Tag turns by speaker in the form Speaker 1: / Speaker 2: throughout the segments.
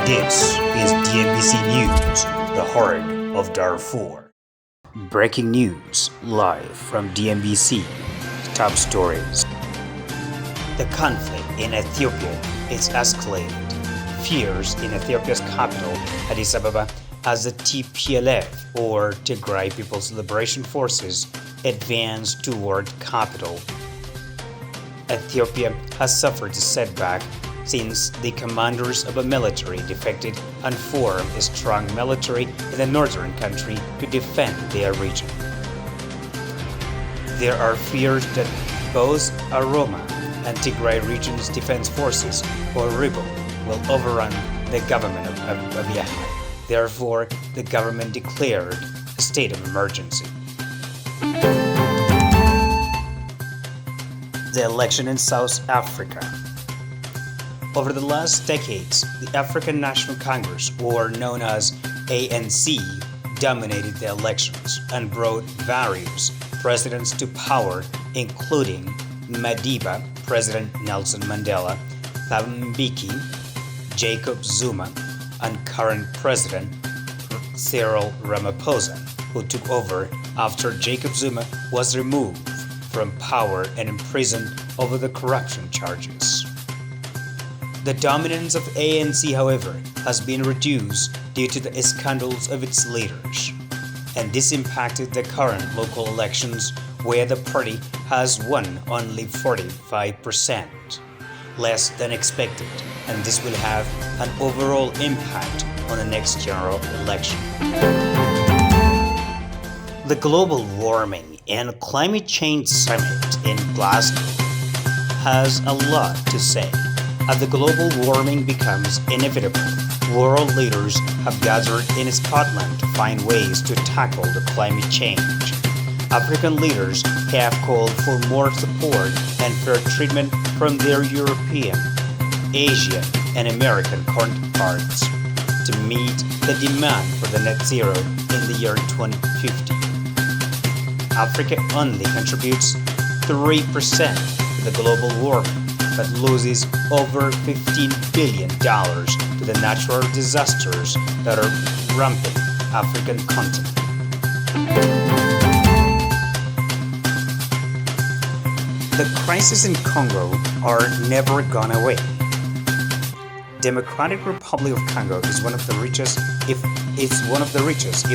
Speaker 1: This is DNBC News, the heart of Darfur. Breaking news live from DNBC. Top stories. The conflict in Ethiopia is escalated. Fears in Ethiopia's capital, Addis Ababa, as the TPLF or Tigray People's Liberation Forces advance toward capital. Ethiopia has suffered a setback since the commanders of a military defected and formed a strong military in the northern country to defend their region. There are fears that both Aroma and Tigray region's defense forces, or rebel, will overrun the government of Abiy Ahmed. Therefore, the government declared a state of emergency. The election in South Africa. Over the last decades, the African National Congress, or known as ANC, dominated the elections and brought various presidents to power, including Madiba, President Nelson Mandela, Thabo Mbeki, Jacob Zuma, and current President Cyril Ramaphosa, who took over after Jacob Zuma was removed from power and imprisoned over the corruption charges. The dominance of ANC, however, has been reduced due to the scandals of its leaders, and this impacted the current local elections where the party has won only 45%, less than expected, and this will have an overall impact on the next general election. The Global Warming and Climate Change Summit in Glasgow has a lot to say. As the global warming becomes inevitable, world leaders have gathered in Scotland to find ways to tackle the climate change. African leaders have called for more support and fair treatment from their European, Asian, and American counterparts to meet the demand for the net zero in the year 2050. Africa only contributes 3% to the global warming, but loses over $15 billion to the natural disasters that are rampant African continent. The crises in Congo are never gone away. Democratic Republic of Congo is one of the richest, if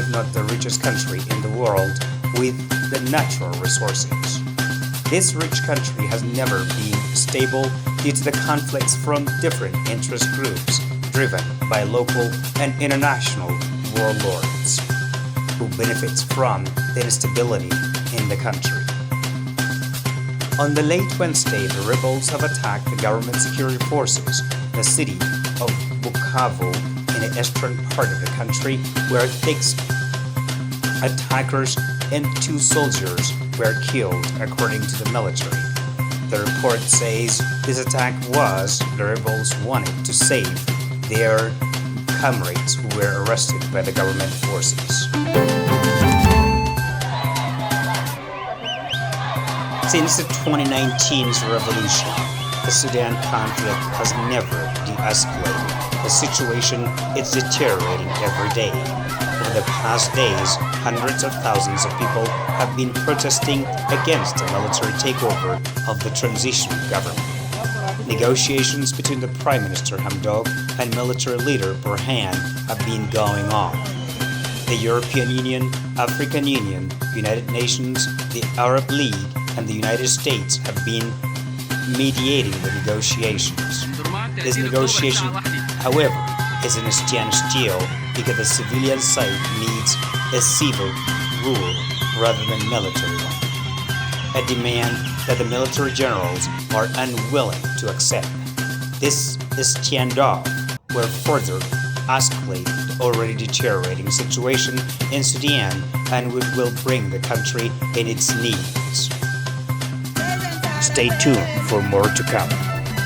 Speaker 1: not the richest country in the world with the natural resources. This rich country has never been stable due to the conflicts from different interest groups driven by local and international warlords who benefits from the instability in the country. On the late Wednesday, the rebels have attacked the government security forces, the city of Bukavu in the eastern part of the country, where 6 attackers and 2 soldiers were killed, according to the military. The report says this attack was the rebels wanted to save their comrades who were arrested by the government forces. Since the 2019 revolution, the Sudan conflict has never de-escalated. The situation is deteriorating every day. Over the past days, hundreds of thousands of people have been protesting against the military takeover of the transitional government. Negotiations between the Prime Minister Hamdok and military leader Burhan have been going on. The European Union, African Union, United Nations, the Arab League, and the United States have been mediating the negotiations. This negotiation, however, is in a standstill because the civilian side needs a civil rule rather than military one, a demand that the military generals are unwilling to accept. This standoff will further escalate the already deteriorating situation in Sudan and will bring the country in its needs. Stay tuned for more to come.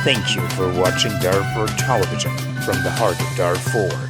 Speaker 1: Thank you for watching Darfur Television from the heart of Darfur.